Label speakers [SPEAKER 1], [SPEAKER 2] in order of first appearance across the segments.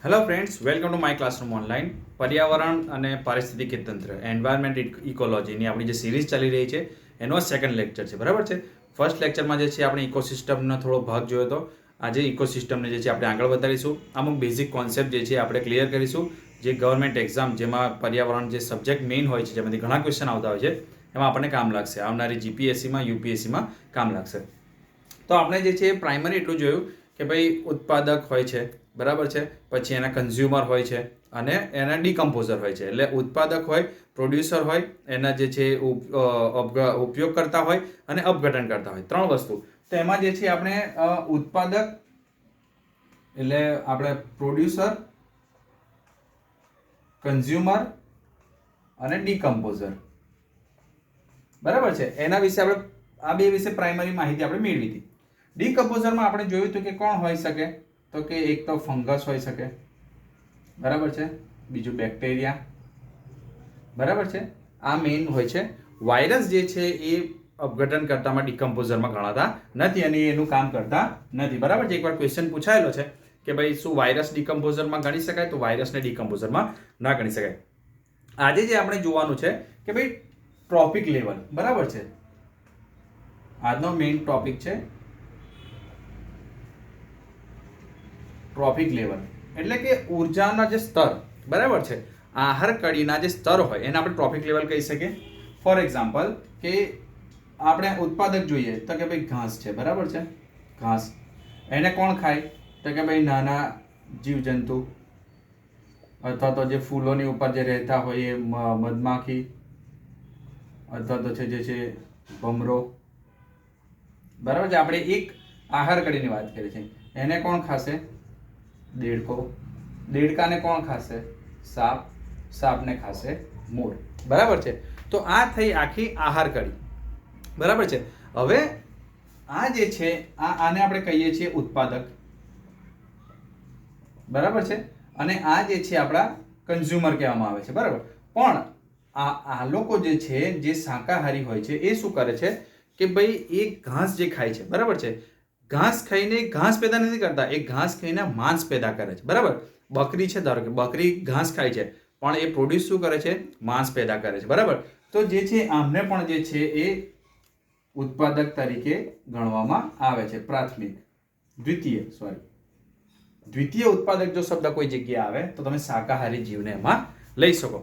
[SPEAKER 1] Hello friends, welcome to my classroom online. પર્યાવરણ અને પારિસ્થિતિક તંત્ર એન્વાયરમેન્ટ ઇકોલોજીની આપણી જે સિરીઝ ચાલી રહી છે એનો આ સેકન્ડ લેક્ચર છે, બરાબર છે. ફર્સ્ટ લેક્ચરમાં જે છે આપણે ઇકોસિસ્ટમનો થોડો ભાગ જોયો હતો. આજે ઇકોસિસ્ટમને જે છે આપણે આગળ વધારીશું. અમુક બેઝિક કોન્સેપ્ટ જે છે આપણે ક્લિયર કરીશું. જે ગવર્મેન્ટ એક્ઝામ જેમાં પર્યાવરણ જે સબ્જેક્ટ મેઇન હોય છે, જેમાંથી ઘણા ક્વેશ્ચન આવતા હોય છે, એમાં આપણને કામ લાગશે. આવનારી જીપીએસસીમાં યુપીએસસીમાં કામ લાગશે. તો આપણે જે છે પ્રાઇમરી એટલું જોયું કે ભાઈ ઉત્પાદક હોય છે, બરાબર છે, પછી એના કન્ઝ્યુમર હોય છે અને એના ડીકમ્પોઝર હોય છે. એટલે ઉત્પાદક હોય, પ્રોડ્યુસર હોય, એના જે છે ઉપયોગ કરતા હોય અને અપઘટન કરતા હોય, ત્રણ વસ્તુ. તો એમાં જે છે આપણે ઉત્પાદક એટલે આપણે પ્રોડ્યુસર, કન્ઝ્યુમર અને ડીકમ્પોઝર, બરાબર છે. એના વિશે આપણે આ બે વિશે પ્રાઇમરી માહિતી આપણે મેળવી હતી. ડીકમ્પોઝરમાં આપણે જોયું હતું કે કોણ હોઈ શકે, તો કે એક તો ફંગસ હોઈ શકે, બરાબર છે, બીજું બેક્ટેરિયા, બરાબર છે. આ મેઇન હોય છે. વાયરસ જે છે એ અપઘટન કરતામાં ડીકમ્પોઝરમાં ગણાતા નથી અને એનું કામ કરતા નથી, બરાબર છે. એકવાર ક્વેશ્ચન પૂછાયેલો છે કે ભાઈ શું વાયરસ ડીકમ્પોઝરમાં ગણી શકાય, તો વાયરસને ડીકમ્પોઝરમાં ના ગણી શકાય. આજે જે આપણે જોવાનું છે કે ભાઈ ટ્રોપિક લેવલ, બરાબર છે. આજનો મેઇન ટોપિક છે ટ્રોપિક લેવલ, એટલે કે ઉર્જાના જે સ્તર, બરાબર છે. આહાર કડીના જે સ્તર હોય એને આપણે ટ્રોપિક લેવલ કહી શકીએ. ફોર એક્ઝામ્પલ કે આપણે ઉત્પાદક જોઈએ તો કે ભાઈ ઘાસ છે, બરાબર છે. ઘાસ એને કોણ ખાય, તો કે ભાઈ નાના જીવજંતુ અથવા તો જે ફૂલોની ઉપર જે રહેતા હોય એ મધમાખી અથવા તો છે જે છે ભમરો, બરાબર છે. આપણે એક આહાર કડીની વાત કરીએ છીએ. એને કોણ ખાશે, દેડકો. દેડકાને કોણ ખાશે, સાપ. સાપને ખાશે મોર, બરાબર છે. તો આ થઈ આખી આહાર કડી, બરાબર છે. હવે આ જે છે આને આપણે કહીએ છીએ ઉત્પાદક, બરાબર છે. અને આ જે છે આપણા કન્ઝ્યુમર કહેવામાં આવે છે, બરાબર. પણ આ લોકો જે છે જે શાકાહારી હોય છે એ શું કરે છે કે ભાઈ એ ઘાસ જે ખાય છે, બરાબર છે. ઘાસ ખાઈને ઘાસ પેદા નથી કરતા, એ ઘાસ ખાઈને માંસ પેદા કરે છે, બરાબર. બકરી છે, ધારો કે બકરી ઘાસ ખાય છે પણ એ પ્રોડ્યુસ શું કરે છે, માંસ પેદા કરે છે, બરાબર. તો જે છે આમને પણ જે છે એ ઉત્પાદક તરીકે ગણવામાં આવે છે. પ્રાથમિક, દ્વિતીય ઉત્પાદક જો શબ્દ કોઈ જગ્યાએ આવે તો તમે શાકાહારી જીવને એમાં લઈ શકો,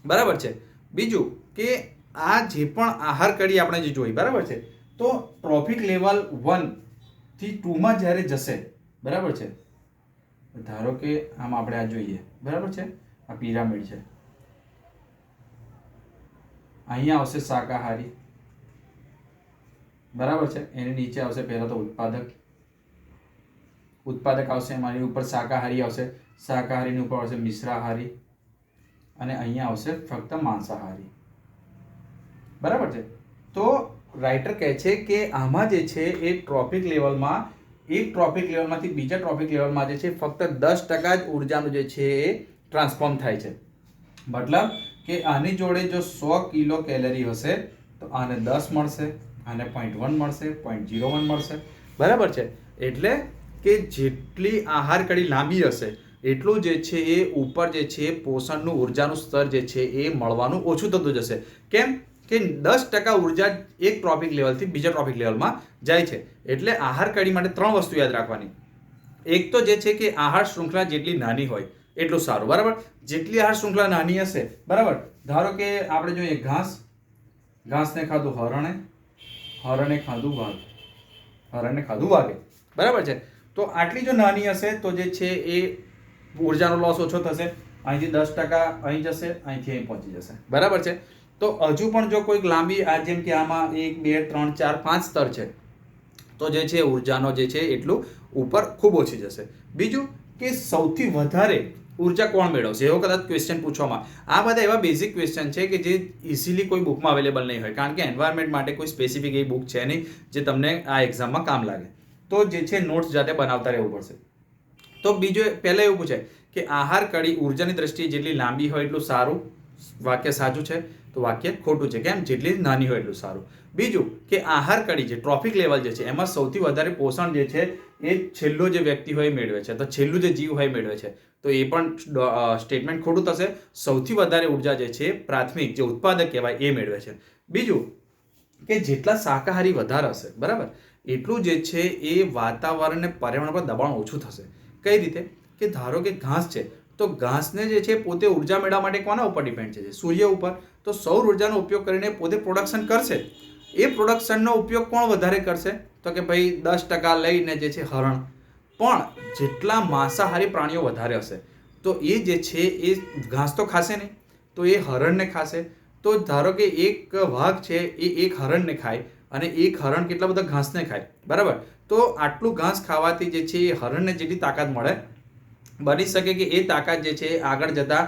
[SPEAKER 1] બરાબર છે. બીજું કે આ જે પણ આહાર કડી આપણે જે જોઈ, બરાબર છે, તો ટ્રોપિક લેવલ 1 થી 2 માં જ્યારે જશે, બરાબર છે. ધારો કે આમ આપણે આ જોઈએ, બરાબર છે. આ પિરામિડ છે, અહીંયા આવશે શાકાહારી, બરાબર છે. એની નીચે આવશે પહેલા તો ઉત્પાદક આવશે, એની ઉપર શાકાહારી આવશે, શાકાહારીની ઉપર આવશે મિશ્રાહારી અને અહીંયા આવશે ફક્ત માંસાહારી, બરાબર છે. તો રાઇટર કહે છે કે આમાં જે છે એ ટ્રોપિક લેવલમાં એક ટ્રોપિક લેવલમાંથી બીજા ટ્રોપિક લેવલમાં જે છે ફક્ત 10% જ ઉર્જાનું જે છે એ ટ્રાન્સફોર્મ થાય છે. મતલબ કે આની જોડે જો 100 કિલો કેલરી હશે તો આને 10 મળશે, આને 0.1 મળશે, 0.01 મળશે, બરાબર છે. એટલે કે જેટલી આહાર કડી લાંબી હશે એટલું જે છે એ ઉપર જે છે પોષણનું ઉર્જાનું સ્તર જે છે એ મળવાનું ઓછું થતું જશે. કેમ કે 10% ઉર્જા એક ટ્રોપિક લેવલથી બીજા ટ્રોપિક લેવલમાં જાય છે. એટલે આહાર કડી માટે 3 વસ્તુ યાદ રાખવાની. એક તો જે છે કે આહાર શૃંખલા જેટલી નાની હોય એટલું સારું, બરાબર. જેટલી આહાર શૃંખલા નાની હશે, બરાબર. ધારો કે આપણે જોઈએ ઘાસને ખાધું હરણે, હરણે ખાધું વાઘે, બરાબર છે. તો આટલી જો નાની હશે તો જે છે એ ઉર્જાનો લોસ ઓછો થશે. અહીંથી 10% અહીં જશે, અહીંથી અહીં પહોંચી જશે, બરાબર છે. તો હજુ પણ જો કોઈક લાંબી જેમ કે આમાં 1 2 3 4 5 સ્તર છે તો જે છે ઉર્જાનો જે છે એટલું ઉપર ખૂબ ઓછી જશે. બીજું કે સૌથી વધારે ઉર્જા કોણ મેળવશે, એવો કદાચ ક્વેશ્ચન પૂછવામાં. આ બધા એવા બેઝિક ક્વેશ્ચન છે કે જે ઇઝીલી કોઈ બુકમાં અવેલેબલ નહીં હોય, કારણ કે એન્વાયરમેન્ટ માટે કોઈ સ્પેસિફિક એવી બુક છે નહીં જે તમને આ એક્ઝામમાં કામ લાગે. તો જે છે નોટ્સ જાતે બનાવતા રહેવું પડશે. તો બીજું પહેલાં એવું પૂછે કે આહાર કડી ઉર્જાની દ્રષ્ટિએ જેટલી લાંબી હોય એટલું સારું. વાક્ય સાચું છે તો વાક્ય ખોટું છે. કેમ? જેટલી નાની હોય એટલું સારું. બીજું કે આહાર કડી જે ટ્રોપિક લેવલ જે છે એમાં સૌથી વધારે પોષણ જે છે એ છેલ્લો જે વ્યક્તિ હોય એ મેળવે છે, તો છેલ્લું જે જીવ હોય એ મેળવે છે. તો એ પણ સ્ટેટમેન્ટ ખોટું થશે. સૌથી વધારે ઉર્જા જે છે પ્રાથમિક જે ઉત્પાદક કહેવાય એ મેળવે છે. બીજું કે જેટલા શાકાહારી વધારે હશે, બરાબર, એટલું જે છે એ વાતાવરણ અને પર્યાવરણ પર દબાણ ઓછું થશે. કઈ રીતે? કે ધારો કે ઘાસ છે, તો ઘાસને જે છે પોતે ઉર્જા મેળવવા માટે કોના ઉપર ડિપેન્ડ છે? સૂર્ય ઉપર. તો સૌર ઉર્જાનો ઉપયોગ કરીને પોતે પ્રોડક્શન કરશે. એ પ્રોડક્શનનો ઉપયોગ કોણ વધારે કરશે? તો કે ભાઈ 10% લઈને જે છે હરણ. પણ જેટલા માંસાહારી પ્રાણીઓ વધારે હશે, તો એ જે છે એ ઘાસ તો ખાશે નહીં, તો એ હરણને ખાશે. તો ધારો કે એક વાઘ છે એ એક હરણને ખાય અને એક હરણ કેટલા બધા ઘાસને ખાય, બરાબર. તો આટલું ઘાસ ખાવાથી જે છે એ હરણને જેટલી તાકાત મળે, બની શકે કે એ તાકાત જે છે આગળ જતા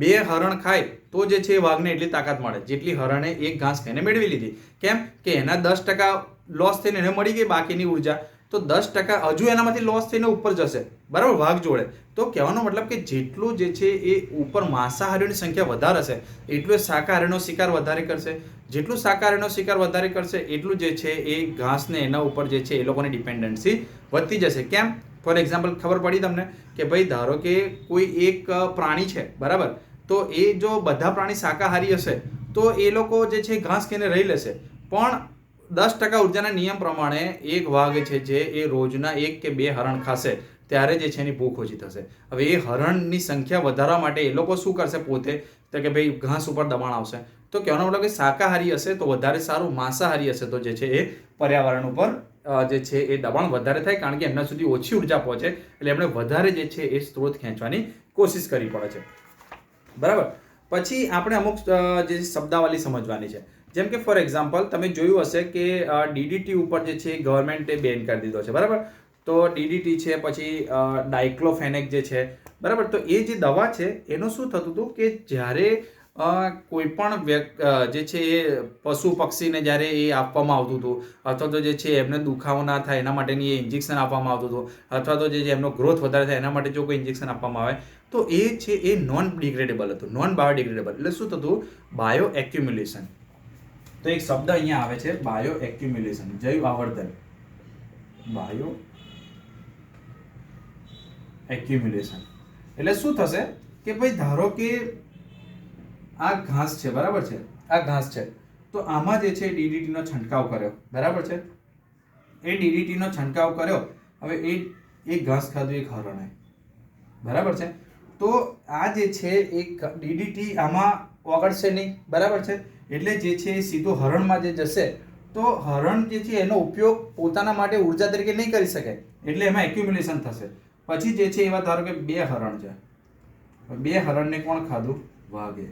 [SPEAKER 1] 2 હરણ ખાય તો જે છે વાઘને એટલી તાકાત મળે જેટલી હરણે એક ઘાસ ખાઈને મેળવી લીધી. કેમ કે એના 10% લોસ થઈને એને મળી ગઈ બાકીની ઉર્જા, તો 10% હજુ એનામાંથી લોસ થઈને ઉપર જશે, બરાબર, વાઘ જોડે. તો કહેવાનો મતલબ કે જેટલું જે છે એ ઉપર માંસાહારીઓની સંખ્યા વધારે હશે એટલું શાકાહારીનો શિકાર વધારે કરશે. જેટલું શાકાહારીનો શિકાર વધારે કરશે એટલું જે છે એ ઘાસને એના ઉપર જે છે એ લોકોની ડિપેન્ડન્સી વધતી જશે. કેમ? ફોર એક્ઝામ્પલ ખબર પડી તમને કે ભાઈ ધારો કે કોઈ એક પ્રાણી છે, બરાબર, તો એ જો બધા પ્રાણી શાકાહારી હશે તો એ લોકો જે છે ઘાસ ખાઈને રહી લેશે. પણ 10% ઉર્જાના નિયમ પ્રમાણે એક વાઘ છે જે એ રોજના 1 કે 2 હરણ ખાશે ત્યારે જે છે એની ભૂખ ઓછી થશે. હવે એ હરણની સંખ્યા વધારવા માટે એ લોકો શું કરશે પોતે? તો કે ભાઈ ઘાસ ઉપર દબાણ આવશે. તો કહેવાનો મતલબ કે શાકાહારી હશે તો વધારે સારું, માંસાહારી હશે તો જે છે એ પર્યાવરણ ઉપર જે છે એ દબાણ વધારે થાય, કારણ કે એમના સુધી ઓછી ઉર્જા પહોંચે એટલે એમણે વધારે જે છે એ સ્ત્રોત ખેંચવાની કોશિશ કરવી પડે છે, બરાબર. પછી આપણે અમુક જે શબ્દાવલી સમજવાની છે. જેમ કે ફોર એક્ઝામ્પલ તમે જોયું હશે કે ડીડીટી ઉપર જે છે ગવર્મેન્ટે બેન કરી દીધો છે, બરાબર. તો ડીડીટી છે, પછી ડાયક્લોફેનેક જે છે, બરાબર. તો એ જે દવા છે એનું શું થતું હતું કે જ્યારે કોઈ પણ જે છે એ પશુ પક્ષીને જ્યારે એ આપવામાં આવતું હતું, અથવા તો જે છે એમને દુખાવો ના થાય એના માટેની એ ઇન્જેક્શન આપવામાં આવતું હતું, અથવા તો જે એમનો ગ્રોથ વધારે થાય એના માટે જો કોઈ ઇન્જેક્શન આપવામાં આવે તો એ છે એ નોન ડિગ્રેડેબલ હતું, નોન બાયોડિગ્રેડેબલ. એટલે શું થતું? Bio accumulation. તો એક શબ્દ અહીંયા આવે છે બાયો એક્યુમ્યુલેશન, જૈવ આવર્તન, બાયો એક્યુમ્યુલેશન. એટલે શું થશે કે ભાઈ ધારો કે આ ઘાસ છે, બરાબર છે, આ ઘાસ છે, તો આમાં જે છે ડીડીટી નો છંટકાવ કર્યો, બરાબર છે. એ ડીડીટી નો છંટકાવ કર્યો, હવે એ એક ઘાસ ખાધું એક હરણે, બરાબર છે. તો આ જે છે એક ડીડીટી આમાં ઓગળશે નહીં, બરાબર છે. એટલે જે છે એ સીધું હરણમાં જે જશે તો હરણ જે છે એનો ઉપયોગ પોતાના માટે ઉર્જા તરીકે નહીં કરી શકે, એટલે એમાં એક્યુમ્યુલેશન થશે. પછી જે છે એવા ધારો કે 2 હરણ છે, 2 હરણને કોણ ખાધું? વાઘે.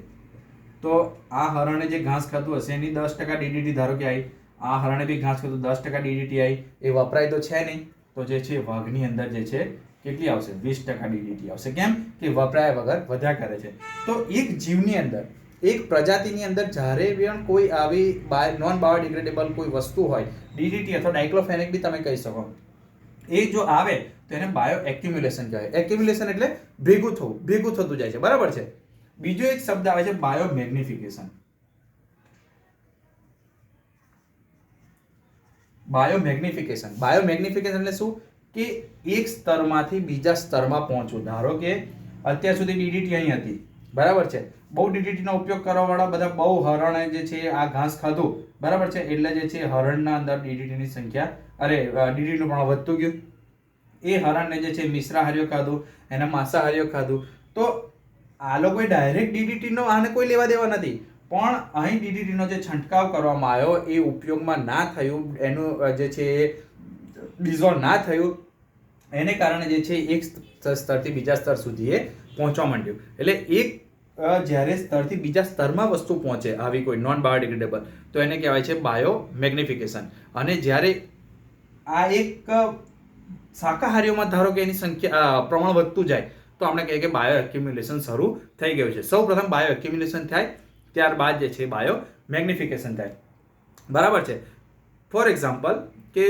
[SPEAKER 1] તો આ હરણે જે ઘાસ ખાધું હશે એની 10% ડીડીટી ધારો કે આવી, આ હરણે બી ઘાસ ખાધું 10% ડીડીટી આવી, એ વપરાય તો છે નહીં. તો જે છે વાઘની અંદર જે છે કેટલી આવશે? 20% ડીડીટી આવશે. કેમ કે વપરાયા વગર વધ્યા કરે છે. તો એક જીવની અંદર, એક પ્રજાતિની અંદર જ્યારે પણ કોઈ આવી નોન બાયોડિગ્રેડેબલ કોઈ વસ્તુ હોય, ડીડીટી અથવા ડાયક્લોફેનેક બી તમે કહી શકો, એ જો આવે તો એને બાયો એક્યુમ્યુલેશન કહેવાય. એક્યુમ્યુલેશન એટલે ભેગું થવું, ભેગું થતું જાય છે, બરાબર છે. બીજો એક શબ્દ આવે છે bio magnification. Bio magnification, bio magnification એટલે શું? કે એક સ્તરમાંથી બીજા સ્તરમાં પહોંચવું. ધારો કે અત્યાર સુધી ડીડીટી અહીં હતી, બરાબર છે, બહુ ડીડીટી નો ઉપયોગ કરવા વાળા બધા બહુ હરણે જે છે આ ઘાસ ખાધું, બરાબર છે, એટલે જે છે હરણના અંદર ડીડીટી ની સંખ્યા, ડીડીટી નું પ્રમાણ વધતું ગયું. એ હરણને જે છે મિશ્રાહારીઓ ખાધું, એના માંસાહારીઓ ખાધું. તો આ લોકોએ ડાયરેક્ટ ડીડીટી નો આને કોઈ લેવા દેવા નથી, પણ અહીં ડીડીટી નો જે છંટકાવ કરવામાં આવ્યો એ ઉપયોગમાં ના થયું, એનું જે છે એ ડિઝોલ્વ ના થયું, એને કારણે જે છે એક સ્તરથી બીજા સ્તર સુધી એ પહોંચવા માંડ્યું. એટલે એક જ્યારે સ્તરથી બીજા સ્તરમાં વસ્તુ પહોંચે આવી કોઈ નોન બાયોડિગ્રેડેબલ, તો એને કહેવાય છે બાયો મેગ્નિફિકેશન. અને જ્યારે આ એક શાકાહારીઓમાં ધારો કે એની સંખ્યા પ્રમાણ વધતું જાય તો આપણે કહીએ કે બાયો એક્યુમ્યુલેશન શરૂ થઈ ગયું છે. સૌ પ્રથમ બાયો એક્યુમ્યુલેશન થાય, ત્યારબાદ જે છે બાયો મેગ્નિફિકેશન થાય, બરાબર છે. ફોર એક્ઝામ્પલ કે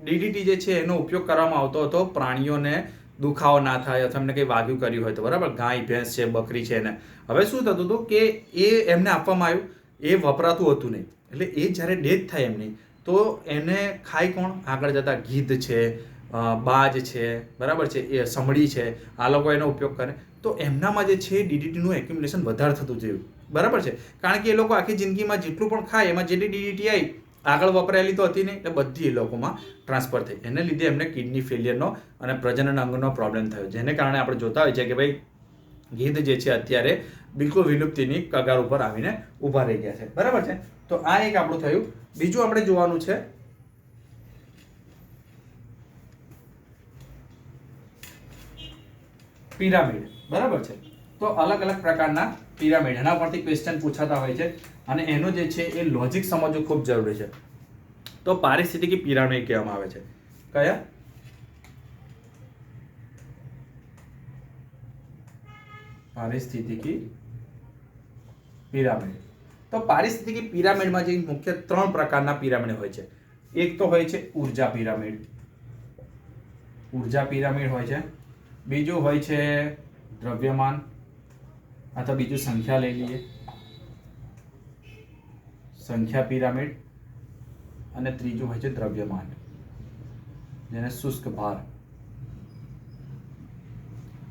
[SPEAKER 1] ડીડીટી જે છે એનો ઉપયોગ કરવામાં આવતો હતો પ્રાણીઓને દુખાવો ના થાય અથવા એમને કંઈ વાગ્યું કર્યું હોય તો, બરાબર, ગાય ભેંસ છે, બકરી છે એને. હવે શું થતું હતું કે એ એમને આપવામાં આવ્યું, એ વપરાતું હતું નહીં, એટલે એ જ્યારે ડેથ થાય એમની તો એને ખાય કોણ? આગળ જતા ગીધ છે, બાજ છે, બરાબર છે, એ સમડી છે, આ લોકો એનો ઉપયોગ કરે તો એમનામાં જે છે ડીડીટીનું એક્યુમ્યુલેશન વધારે થતું જોયું, બરાબર છે. કારણ કે એ લોકો આખી જિંદગીમાં જેટલું પણ ખાય એમાં જેટલી ડીડીટી આવી આગળ વપરાયેલી તો હતી નહીં, એટલે બધી એ લોકોમાં ટ્રાન્સફર થઈ. એને લીધે એમને કિડની ફેલિયરનો અને પ્રજનન અંગનો પ્રોબ્લેમ થયો, જેને કારણે આપણે જોતા હોય છે કે ભાઈ ગીધ જે છે અત્યારે બિલકુલ વિલુપ્તિની કગાર ઉપર આવીને ઊભા રહી ગયા છે, બરાબર છે. તો આ એક આપણું થયું. બીજું આપણે જોવાનું છે પિરામિડ, બરાબર છે. તો અલગ અલગ પ્રકારના પિરામિડ, એના પરથી ક્વેશ્ચન પૂછાતા હોય છે અને એનો જે છે એ લોજિક સમજવું ખૂબ જરૂરી છે. તો પારિસ્થિતિકી પિરામિડ કહેવામાં આવે છે. કયા? પારિસ્થિતિકી પિરામિડ. તો પારિસ્થિતિકી પિરામિડમાં જે મુખ્ય 3 પ્રકારના પિરામિડ હોય છે. એક તો હોય છે ઉર્જા પિરામિડ, ઉર્જા પિરામિડ હોય છે. બીજું હોય છે દ્રવ્યમાન, અથવા બીજું સંખ્યા લઈ લઈએ, સંખ્યા પિરામિડ. અને ત્રીજું હોય છે દ્રવ્યમાન, જેને શુષ્ક ભાર,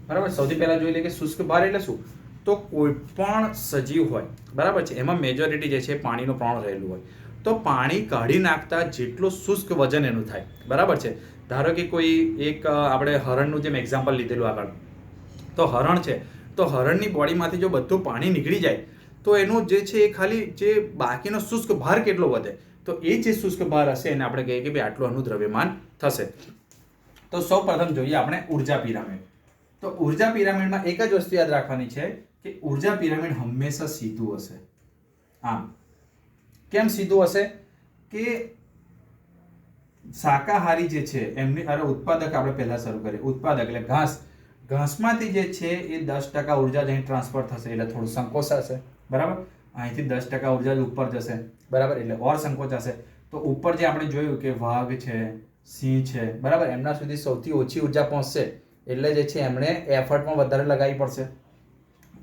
[SPEAKER 1] બરાબર. સૌથી પહેલા જોઈ લઈએ કે શુષ્ક ભાર એટલે શું. તો કોઈ પણ સજીવ હોય, બરાબર છે, એમાં મેજોરિટી જે છે પાણીનું પ્રમાણ રહેલું હોય. તો પાણી કાઢી નાખતા જેટલું શુષ્ક વજન એનું થાય, બરાબર છે. ધારો કે કોઈ એક આપણે હરણનું જેમ એક્ઝામ્પલ લીધેલું આગળ, તો હરણ છે, તો હરણની બોડીમાંથી જો બધું પાણી નીકળી જાય તો એનું જે છે એ ખાલી જે બાકીનો શુષ્ક ભાર કેટલો વધે, તો એ જે શુષ્ક ભાર હશે એને આપણે કહીએ કે ભાઈ આટલું આનું દ્રવ્યમાન થશે. તો સૌ પ્રથમ જોઈએ આપણે ઉર્જા પિરામિડ. તો ઉર્જા પિરામિડમાં એક જ વસ્તુ યાદ રાખવાની છે કે ઉર્જા પિરામિડ હંમેશા સીધું હશે. આમ કેમ સીધું હશે કે શાકાહારી જે છે એમની ઉત્પાદક આપણે પહેલા શરૂ કરીએ. ઉત્પાદક એટલે ઘાસમાંથી જે છે એ 10% ઉર્જા અહીં ટ્રાન્સફર થશે, એટલે થોડું સંકોચ હશે, બરાબર. અહીંથી 10% ઉર્જા ઉપર જશે, બરાબર, એટલે ઓર સંકોચ હશે. તો ઉપર જે આપણે જોયું કે વાઘ છે, સિંહ છે, બરાબર, એમના સુધી સૌથી ઓછી ઉર્જા પહોંચશે, એટલે જે છે એમણે એફર્ટ પણ વધારે લગાવવી પડશે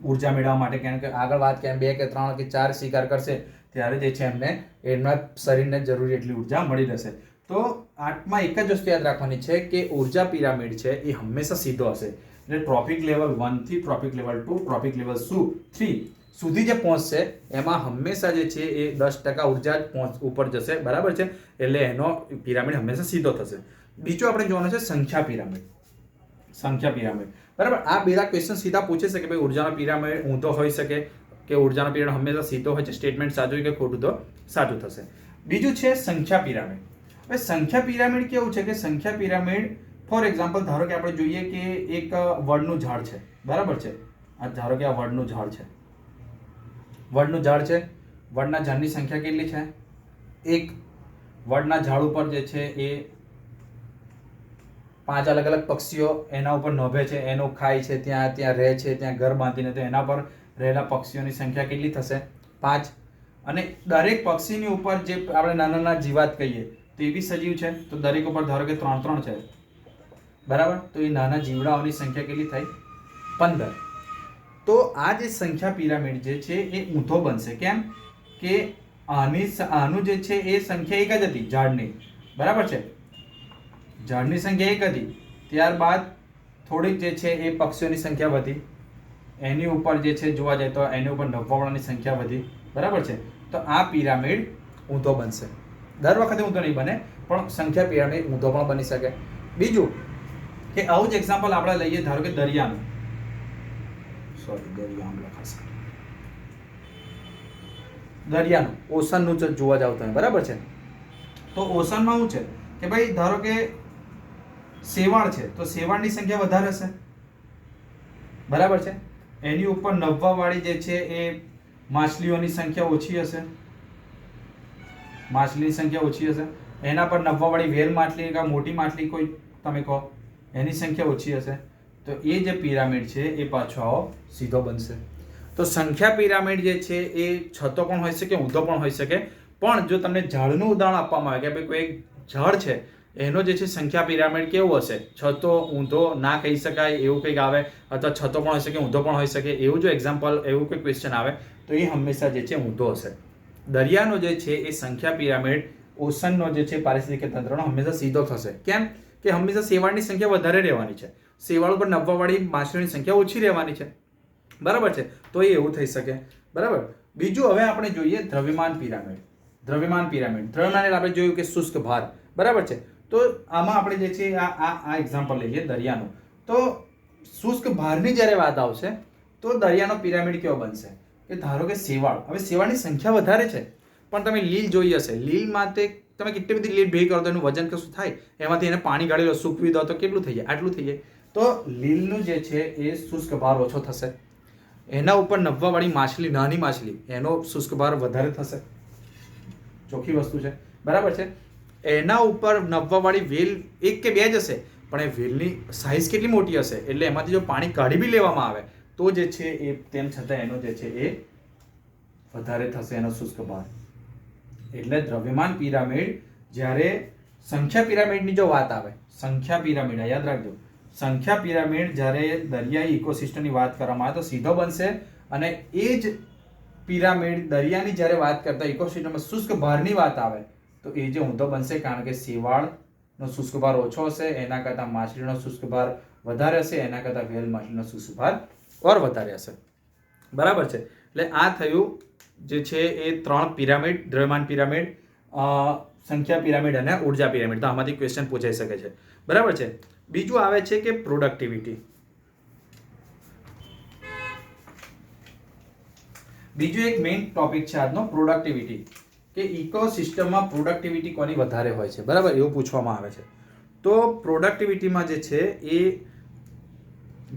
[SPEAKER 1] ઉર્જા મેળવવા માટે. કારણ કે આગળ વાત કે 2 કે 3 કે 4 શિકાર કરશે ત્યારે જે છે એમને એમના શરીરને જરૂરી એટલી ઉર્જા મળી રહેશે. તો આટમાં એક જ વસ્તુ યાદ રાખવાની છે કે ઉર્જા પિરામિડ છે એ હંમેશા સીધો હશે. એટલે ટ્રોપિક લેવલ 1 થી ટ્રોપિક લેવલ 2, ટ્રોપિક લેવલ 3 સુધી જે પહોંચશે એમાં હંમેશા જે છે એ 10% ઉર્જા જ ઉપર જશે, બરાબર છે. એટલે એનો પિરામિડ હંમેશા સીધો થશે. બીજું આપણે જોવાનું છે સંખ્યા પિરામિડ. સંખ્યા પિરામિડ, બરાબર. આ બેના ક્વેશ્ચન સીધા પૂછે છે કે ભાઈ ઉર્જાનો પિરામિડ ઊંધો હોઈ શકે કે ઉર્જાનો પિરામિડ હંમેશા સીધો હોય છે. સ્ટેટમેન્ટ સાચું કે ખોટું તો સાચું થશે. બીજું છે સંખ્યા પિરામિડ. હવે સંખ્યા પિરામિડ કેવું છે કે સંખ્યા પિરામિડ ફોર એક્ઝામ્પલ ધારો કે આપણે જોઈએ કે એક વડનું ઝાડ છે, બરાબર છે. આ ધારો કે આ વડનું ઝાડ છે, વડનું ઝાડ છે. વડના ઝાડની સંખ્યા કેટલી છે? 1. વડના ઝાડ ઉપર જે છે એ 5 અલગ અલગ પક્ષીઓ એના ઉપર નભે છે, એનું ખાય છે, ત્યાં રહે છે, ત્યાં ઘર બાંધીને. તો એના પર રહેલા પક્ષીઓની સંખ્યા કેટલી થશે? 5. અને દરેક પક્ષીની ઉપર જે આપણે નાના નાના જીવાત કહીએ તો એ બી સજીવ છે, તો દરેક ઉપર ધારો કે 3 છે, બરાબર. તો એ નાના જીવડાઓની સંખ્યા કેટલી થઈ? 15. તો આ જે સંખ્યા પિરામિડ જે છે એ ઊંધો બનશે. કેમ કે આનું જે છે એ સંખ્યા એક જ હતી ઝાડની, બરાબર છે. ઝાડની સંખ્યા એક હતી, ત્યારબાદ થોડીક જે છે એ પક્ષીઓની સંખ્યા વધી, એની ઉપર જે છે જોવા જાય તો એની ઉપર નભવાવાળાની સંખ્યા વધી, બરાબર છે. તો આ પિરામિડ ઊંધો બનશે. દર વખતે ઊંધો નહીં બને, પણ સંખ્યા પિરામિડ ઊંધો પણ બની શકે. બીજું કે આવું જ એક્ઝામ્પલ આપણે લઈએ, ધારો કે દરિયાનું, દરિયાનું ઓશનનું જોવા જાવ તમે, બરાબર છે. તો ઓશનમાં શું છે કે ભાઈ ધારો કે શેવાળ છે, તો શેવાળની સંખ્યા વધારે હશે, બરાબર છે. એની ઉપર નભવાવાળી જે છે એ માછલીઓની સંખ્યા ઓછી હશે, માછલીની સંખ્યા ઓછી હશે. એના પર નભવાવાળી વેલ માછલી કે મોટી માછલી કોઈ તમે કહો, એની સંખ્યા ઓછી હશે. તો એ જે પિરામિડ છે એ પાછો આવો સીધો બનશે. તો સંખ્યા પિરામિડ જે છે એ છતો પણ હોઈ શકે, ઊંધો પણ હોઈ શકે. પણ જો તમને ઝાડનું ઉદાહરણ આપવામાં આવે કે ભાઈ કોઈ એક ઝાડ છે એનો જે છે સંખ્યા પિરામિડ કેવો હશે, છતો ઊંધો ના કહી શકાય એવું કંઈક આવે, અથવા છતો પણ હોઈ શકે, ઊંધો પણ હોઈ શકે, એવું જો એક્ઝામ્પલ એવું કોઈ ક્વેશ્ચન આવે તો એ હંમેશા જે છે ઊંધો હશે. દરિયાનો જે છે એ સંખ્યા પિરામિડ ઓશનનો જે છે પારિસ્થિતિક તંત્રનો હંમેશા સીધો થશે. કેમ કે હંમેશા શેવાળની સંખ્યા વધારે રહેવાની છે, શેવાળ ઉપર નભવાવાળી માછલીની સંખ્યા ઓછી રહેવાની છે, બરાબર છે. તો એ એવું થઈ શકે, બરાબર. બીજું હવે આપણે જોઈએ દ્રવ્યમાન પિરામિડ. દ્રવ્યમાન એટલે આપણે જોયું કે શુષ્ક ભાર, બરાબર છે. તો આમાં આપણે જે છે આ એક્ઝામ્પલ લઈએ દરિયાનું. તો શુષ્ક ભારની જ્યારે વાત આવશે તો દરિયાનો પિરામિડ કેવો બનશે કે ધારો કે શેવાળ, હવે શેવાળની સંખ્યા વધારે છે પણ તમે લીલ જોઈ હશે, લીલ માટે તમે કેટલી બધી લીલ ભેગી કરો તો એનું વજન કશું થાય, એમાંથી એને પાણી ગાળી લો, સૂકવી દો તો કેટલું થઈ જાય, આટલું થઈ જાય. તો લીલનું જે છે એ શુષ્ક ભાર ઓછો થશે, એના ઉપર નભવાવાળી માછલી, નાની માછલી, એનો શુષ્ક ભાર વધારે થશે, ચોખ્ખી વસ્તુ છે, બરાબર છે. એના ઉપર નભવાવાળી વેલ એક કે બે જ હશે પણ એ વેલની સાઇઝ કેટલી મોટી હશે એટલે એમાંથી જો પાણી કાઢી બી લેવામાં આવે તો જે છે એ તેમ છતાં એનો જે છે એ વધારે થશે એનો શુષ્ક ભાર. એટલે દ્રવ્યમાન પિરામિડ, જ્યારે સંખ્યા પિરામિડની જો વાત આવે, સંખ્યા પિરામિડ યાદ રાખજો, સંખ્યા પિરામિડ જ્યારે દરિયાઈ ઇકોસિસ્ટમની વાત કરવામાં આવે તો સીધો બનશે, અને એ જ પિરામિડ દરિયાની જ્યારે વાત કરતા ઇકોસિસ્ટમમાં શુષ્ક ભારની વાત આવે તો એ જે ઊંધો બનશે, કારણ કે શેવાળનો શુષ્ક ભાર ઓછો હશે, એના કરતાં માછલીનો શુષ્ક ભાર વધારે હશે, એના કરતાં વેલ માછલીનો શુષ્ક ભાર ઓર વધારે હશે, બરાબર છે. એટલે આ થયું જે છે એ 3 પિરામિડ, દ્રવ્યમાન પિરામિડ, સંખ્યા પિરામિડ અને ઉર્જા પિરામિડ. તો આમાંથી ક્વેશ્ચન પૂછાઈ શકે છે, બરાબર છે. બીજું આવે છે કે પ્રોડક્ટિવિટી. બીજું એક મેઇન ટોપિક છે આજનો, પ્રોડક્ટિવિટી, કે ઇકોસિસ્ટમમાં પ્રોડક્ટિવિટી કોની વધારે હોય છે, બરાબર, એવું પૂછવામાં આવે છે. તો પ્રોડક્ટિવિટીમાં જે છે એ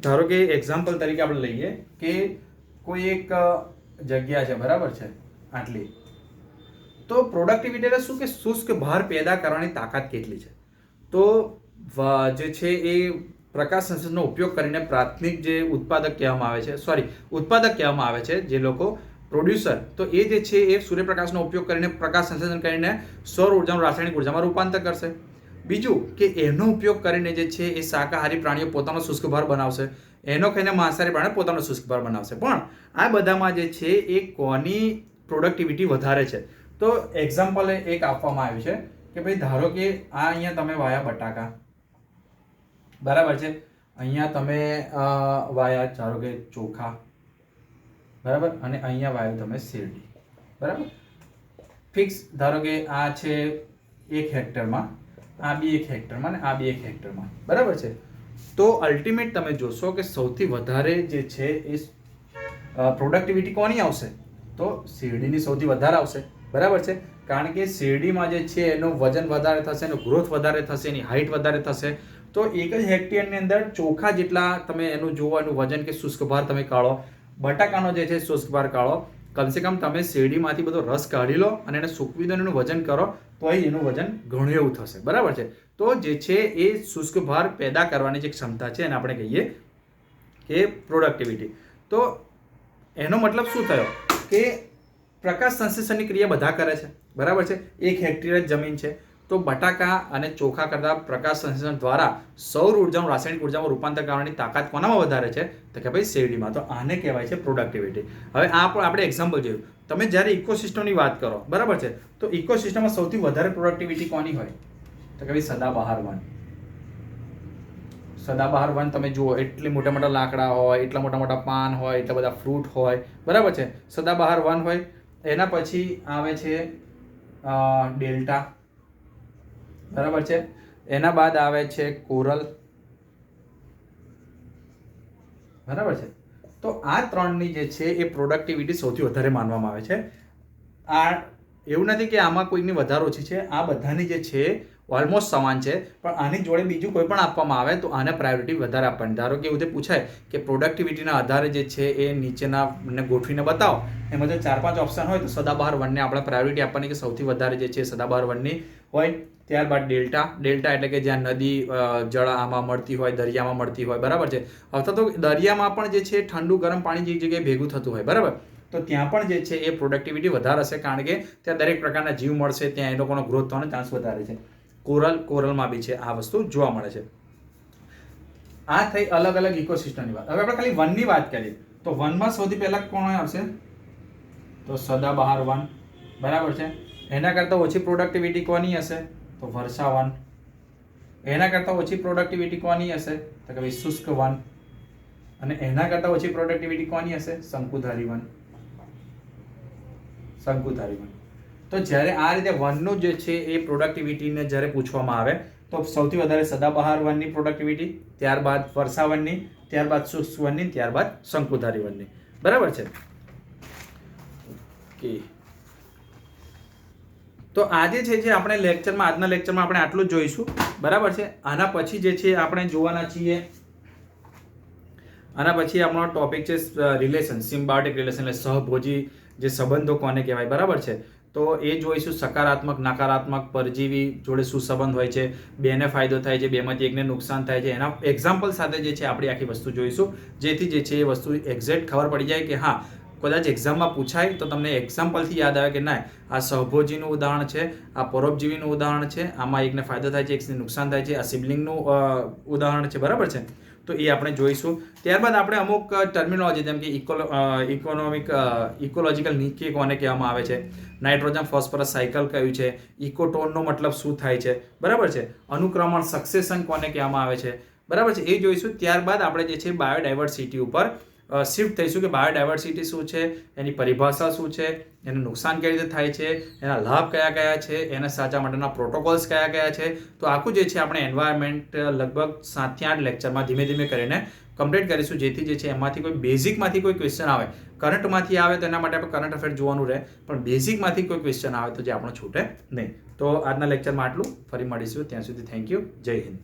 [SPEAKER 1] ધારો કે એક્ઝામ્પલ તરીકે આપણે લઈએ કે કોઈ એક જગ્યા છે, બરાબર છે, આટલી. તો પ્રોડક્ટિવિટી એટલે શું કે શુષ્ક ભાર પેદા કરવાની તાકાત કેટલી છે. તો જે છે એ પ્રકાશ સંશ્લેષણનો ઉપયોગ કરીને પ્રાથમિક જે ઉત્પાદક કહેવામાં આવે છે, ઉત્પાદક કહેવામાં આવે છે જે લોકો, પ્રોડ્યુસર, તો એ જે છે એ સૂર્યપ્રકાશનો ઉપયોગ કરીને પ્રકાશ સંશ્લેષણ કરીને સૌર ઉર્જાનું રાસાયણિક ઉર્જામાં રૂપાંતર કરશે. બીજું કે એનો ઉપયોગ કરીને જે છે એ શાકાહારી પ્રાણીઓ પોતાનો શુષ્ક ભાર બનાવશે, એનો ખાઈને માંસાહારી પ્રાણીઓ પોતાનો શુષ્ક ભાર બનાવશે. પણ આ બધામાં જે છે એ કોની પ્રોડક્ટિવિટી વધારે છે. તો એક્ઝામ્પલ એક આપવામાં આવ્યું છે કે ભાઈ ધારો કે આ અહીંયા તમે વાયા બટાકા, બરાબર છે, અહીંયા તમે વાયા ધારો કે ચોખા, બરાબર, અને અહીંયા વાયું તમે શેરડી, બરાબર, ફિક્સ. ધારો કે આ છે 1 હેક્ટરમાં, આ બી 1 હેક્ટરમાં, અને આ બી 1 હેક્ટરમાં, બરાબર છે. તો અલ્ટિમેટ તમે જોશો કે સૌથી વધારે જે છે એ પ્રોડક્ટિવિટી કોની આવશે તો શેરડીની સૌથી વધારે આવશે, બરાબર છે. કારણ કે શેરડીમાં જે છે એનું વજન વધારે થશે, એનો ગ્રોથ વધારે થશે, એની હાઇટ વધારે થશે. તો એક જ હેક્ટરની અંદર ચોખા જેટલા તમે એનું જુઓ, એનું વજન કે શુષ્ક ભાર તમે કાઢો, બટાકાનો જે છે શુષ્ક ભાર કાઢો, કમસે કમ તમે શેરડીમાંથી બધો રસ કાઢી લો અને એને સૂકવી દો, એનું વજન કરો તો એનું વજન ઘણું એવું થશે, બરાબર છે. તો જે છે એ શુષ્ક ભાર પેદા કરવાની જે ક્ષમતા છે એને આપણે કહીએ કે પ્રોડક્ટિવિટી. તો એનો મતલબ શું થયો કે પ્રકાશ સંશ્લેષણની ક્રિયા બધા કરે છે, બરાબર છે. 1 હેક્ટર જમીન છે તો બટાકા અને ચોખા કરતાં પ્રકાશ સંશ્લેષણ દ્વારા સૌર ઉર્જાનું રાસાયણિક ઉર્જામાં રૂપાંતર કરવાની તાકાત કોનામાં વધારે છે તો કે ભાઈ શેરડીમાં. તો આને કહેવાય છે પ્રોડક્ટિવિટી. હવે આ પણ આપણે એક્ઝામ્પલ જોયું. તમે જ્યારે ઇકોસિસ્ટમની વાત કરો, બરાબર છે, તો ઇકોસિસ્ટમમાં સૌથી વધારે પ્રોડક્ટિવિટી કોની હોય તો કે ભાઈ સદાબહાર વન. સદાબહાર વન તમે જુઓ, એટલી મોટા મોટા લાકડા હોય, એટલા મોટા મોટા પાન હોય, એટલા બધા ફ્રૂટ હોય, બરાબર છે, સદાબહાર વન હોય. એના પછી આવે છે ડેલ્ટા, બરાબર છે. એના બાદ આવે છે કોરલ, બરાબર છે. તો આ 3ની જે છે એ પ્રોડક્ટિવિટી સૌથી વધારે માનવામાં આવે છે. આ એવું નથી કે આમાં કોઈની વધારે ઓછી છે, આ બધાની જે છે ઓલમોસ્ટ સમાન છે, પણ આની જોડે બીજું કોઈ પણ આપવામાં આવે તો આને પ્રાયોરિટી વધારે આપવાની. ધારો કે એવું પૂછાય કે પ્રોડક્ટિવિટીના આધારે જે છે એ નીચેના મને ગોઠવીને બતાવો, એમાં જો 4-5 ઓપ્શન હોય તો સદાબહાર વનને આપણે પ્રાયોરિટી આપવાની કે સૌથી વધારે જે છે સદાબહાર વનની હોય. ત્યારબાદ ડેલ્ટા એટલે કે જ્યાં નદી જળ આમાં મળતી હોય, દરિયામાં મળતી હોય, બરાબર છે. અથવા તો દરિયામાં પણ જે છે ઠંડુ ગરમ પાણી જે જગ્યાએ ભેગું થતું હોય, બરાબર, તો ત્યાં પણ જે છે એ પ્રોડક્ટિવિટી વધારે હશે, કારણ કે ત્યાં દરેક પ્રકારના જીવ મળશે, ત્યાં એ લોકોનો ગ્રોથ થવાનો ચાન્સ વધારે છે. કોરલમાં બી છે આ વસ્તુ જોવા મળે છે. આ થઈ અલગ અલગ ઇકોસિસ્ટમની વાત. હવે આપણે ખાલી વનની વાત કરીએ તો વનમાં સૌથી પહેલા કોણ આવશે તો સદાબહાર વન, બરાબર છે. એના કરતાં ઓછી પ્રોડક્ટિવિટી કોની હશે તો વર્ષાવન, એના કરતાં ઓછી પ્રોડક્ટિવિટી કોની હશે? તો કે ભાઈ શુષ્ક વન. અને એના કરતાં ઓછી પ્રોડક્ટિવિટી કોની હશે? શંકુધારી વન. શંકુધારી વન. તો જ્યારે આ રીતે વનનું જે છે એ પ્રોડક્ટિવિટીને જ્યારે પૂછવામાં આવે તો સૌથી વધારે સદાબહાર વનની પ્રોડક્ટિવિટી, ત્યારબાદ વર્ષા વનની, ત્યારબાદ શુષ્ક વનની, ત્યારબાદ શંકુધારી વનની. બરાબર છે. ઓકે, તો આજે છે જે આપણે લેક્ચરમાં, આજના લેક્ચરમાં આપણે આટલું જ જોઈશું. બરાબર છે. આના પછી જે છે આપણે જોવાના છીએ, આના પછી આપણો ટોપિક છે રિલેશન, સિમ્બાયોટિક રિલેશન, એટલે સહભોજી જે સંબંધો કોને કહેવાય. બરાબર છે. તો એ જોઈશું. સકારાત્મક, નકારાત્મક, પરજીવી જોડે શું સંબંધ હોય છે, બેને ફાયદો થાય છે, બેમાંથી એકને નુકસાન થાય છે, એના એક્ઝામ્પલ સાથે જે છે આપણી આખી વસ્તુ જોઈશું, જેથી જે છે એ વસ્તુ એક્ઝેક્ટ ખબર પડી જાય કે હા, કદાચ એક્ઝામમાં પૂછાય તો તમને એક્ઝામ્પલથી યાદ આવે કે ના, આ સહભોજીનું ઉદાહરણ છે, આ પરોપજીવીનું ઉદાહરણ છે, આમાં એકને ફાયદો થાય છે, એકને નુકસાન થાય છે, આ સિબલિંગનું ઉદાહરણ છે. બરાબર છે. તો એ આપણે જોઈશું. ત્યારબાદ આપણે અમુક ટર્મિનોલોજી, જેમ કે ઇકોલોજીકલ નીતિ કોને કહેવામાં આવે છે, નાઇટ્રોજન ફોસ્ફરસ સાયકલ કયું છે, ઇકોટોનનો મતલબ શું થાય છે. બરાબર છે. અનુક્રમણ, સક્સેશન કોને કહેવામાં આવે છે. બરાબર છે. એ જોઈશું. ત્યારબાદ આપણે જે છે બાયોડાયવર્સિટી ઉપર શિફ્ટ થઈશું કે બાયોડાયવર્સિટી શું છે, એની પરિભાષા શું છે, એને નુકસાન કેવી રીતે થાય છે, એના લાભ કયા કયા છે, એના સાચા માટેના પ્રોટોકોલ્સ કયા કયા છે. તો આખું જે છે આપણે એન્વાયરમેન્ટ લગભગ 7 થી 8 લેક્ચરમાં ધીમે ધીમે કરીને કમ્પ્લીટ કરીશું, જેથી જે છે એમાંથી કોઈ બેઝિકમાંથી કોઈ ક્વેશ્ચન આવે, કરંટમાંથી આવે તો એના માટે આપણે કરંટ અફેર જોવાનું રહે, પણ બેઝિકમાંથી કોઈ ક્વેશ્ચન આવે તો જે આપણો છૂટે નહીં. તો આજના લેક્ચરમાં આટલું. ફરી મળીશું. ત્યાં સુધી થેન્ક યુ. જય હિન્દ.